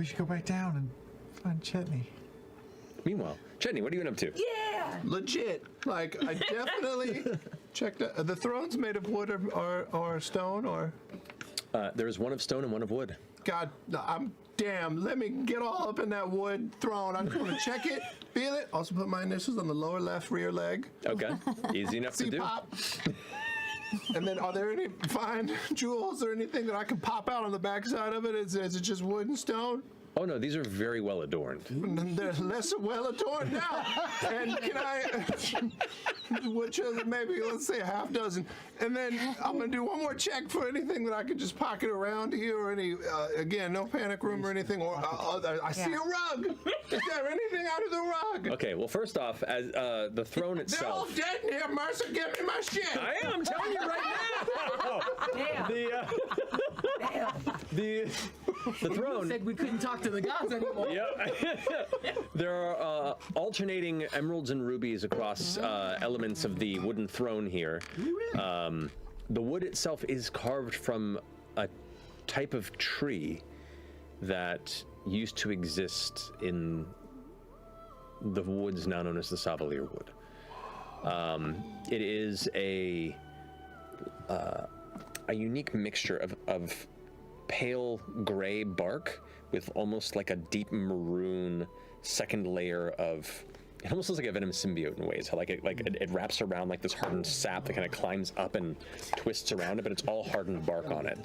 we should go back down and find Chetney. Meanwhile, Chetney, what are you up to? Yeah! Legit. Like, I definitely checked the throne's made of wood or stone or... There's one of stone and one of wood. God, I'm damn. Let me get all up in that wood throne. I'm going to check it, feel it. Also put my initials on the lower left rear leg. Okay, easy enough to do. Pop. And then, are there any fine jewels or anything that I can pop out on the backside of it? Is it just wood and stone? Oh no, these are very well adorned. They're less well adorned now. And can I, which is maybe, let's say, a half dozen. And then I'm going to do one more check for anything that I could just pocket around here or any, again, no panic room or anything. Or I see a rug. Is there anything under the rug? Okay, well, first off, as the throne itself. They're all dead in here, Mercer. Give me my shit. I am telling you right now. Damn. The throne. Said we couldn't talk to the gods anymore. Yep. There are alternating emeralds and rubies across elements of the wooden throne here. The wood itself is carved from a type of tree that used to exist in the woods now known as the Savalier Wood. It is a unique mixture of pale gray bark with almost like a deep maroon second layer of. It almost looks like a venom symbiote in ways. How it wraps around like this hardened sap that kind of climbs up and twists around it, but it's all hardened bark on it.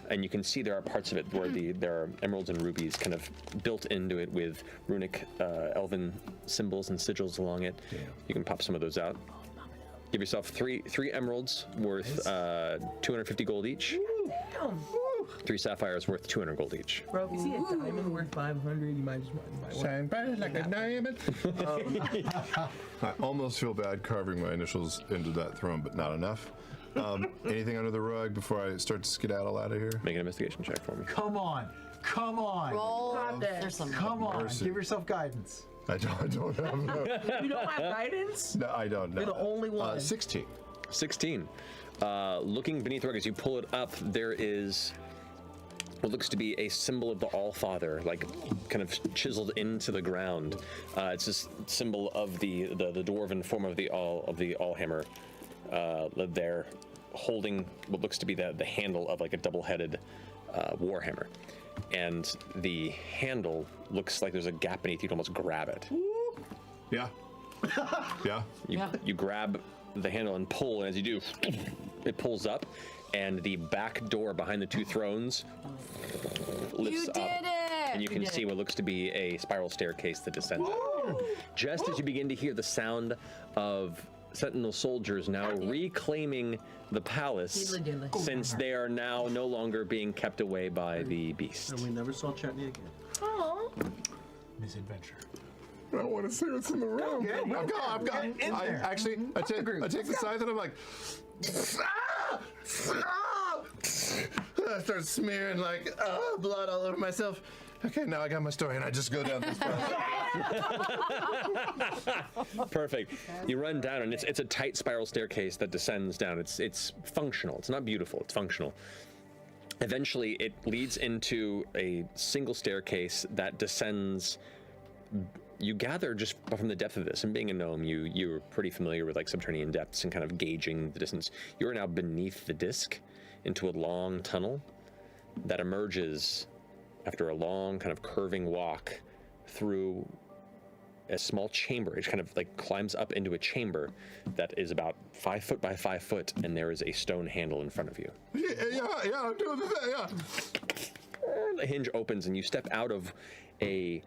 And you can see there are parts of it where there are emeralds and rubies kind of built into it with runic elven symbols and sigils along it. Damn. You can pop some of those out. Give yourself three emeralds worth 250 gold each. Damn. 3 sapphires worth 200 gold each. Bro, if you see a diamond worth 500, you might just want to Shine bright like a diamond. I almost feel bad carving my initials into that throne, but not enough. Anything under the rug before I start to skedaddle out of here? Make an investigation check for me. Come on. Roll. There's some. Come on. Mercy. Give yourself guidance. I don't have You don't have guidance? No, I don't know. You're the only one. 16. 16. Looking beneath the rug as you pull it up, there is what looks to be a symbol of the Allfather, like kind of chiseled into the ground. It's this symbol of the dwarven form of the Allhammer. There, holding what looks to be the handle of like a double-headed warhammer, and the handle looks like there's a gap beneath you to almost grab it. Yeah. Yeah. You grab the handle and pull, and as you do, it pulls up, and the back door behind the two thrones lifts You up, did it! and you can see what looks to be a spiral staircase that descends out. Just as you begin to hear the sound of Sentinel soldiers now reclaiming the palace, since they are now no longer being kept away by the beast. And we never saw Chetney again. Oh. Misadventure. I want to see what's in the room. I've got. I take the scythe and I'm like, I start smearing like blood all over myself. Okay, now I got my story, and I just go down this path. Perfect. You run down, and it's a tight spiral staircase that descends down. It's functional. It's not beautiful. It's functional. Eventually, it leads into a single staircase that descends. You gather just from the depth of this, and being a gnome, you're pretty familiar with like subterranean depths and kind of gauging the distance. You are now beneath the disc into a long tunnel that emerges after a long kind of curving walk through a small chamber. It kind of like climbs up into a chamber that is about 5 foot by 5 foot, and there is a stone handle in front of you. Yeah, I'm doing that, yeah. The hinge opens, and you step out of a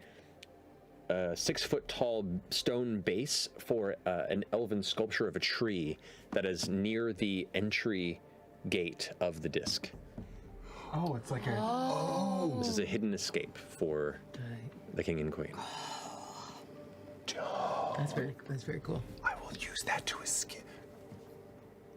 6 foot tall stone base for an elven sculpture of a tree that is near the entry gate of the disc. Oh, it's like a... This is a hidden escape for the king and queen. That's very cool. I will use that to escape.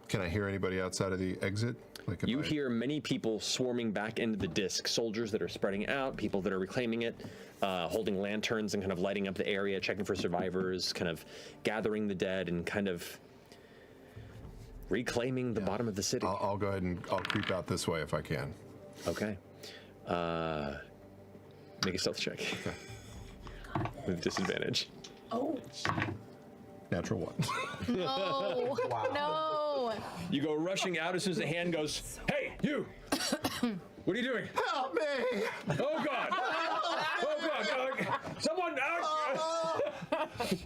Can I hear anybody outside of the exit? Like You hear many people swarming back into the disc, soldiers that are spreading out, people that are reclaiming it, holding lanterns and kind of lighting up the area, checking for survivors, kind of gathering the dead and kind of reclaiming the bottom of the city. I'll go ahead and I'll creep out this way if I can. Okay. Make a stealth check. With disadvantage. Oh. Natural one. No. No. You go rushing out as soon as the hand goes, hey, you! What are you doing? Help me! Oh, God! Oh, God! Someone out!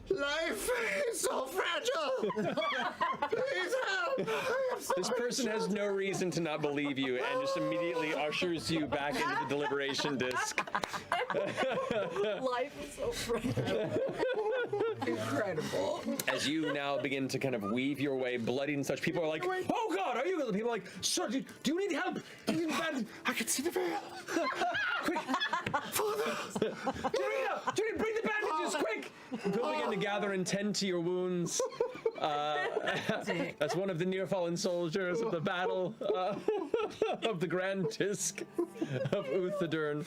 Life is so fragile! Please help! This person has no reason to not believe you and just immediately ushers you back into the deliberation disc. Life is so fragile. Incredible. As you now begin to kind of weave your way, bloody and such, people are like, oh God, are you? People are like, sir, do you need help? Do you need band- I can see the veil! Quick! Father! Do you need bring the bandages, quick! People begin to gather and tend to your wounds. As one of the near-fallen soldiers of the battle of the Grand Disc of Uthadurn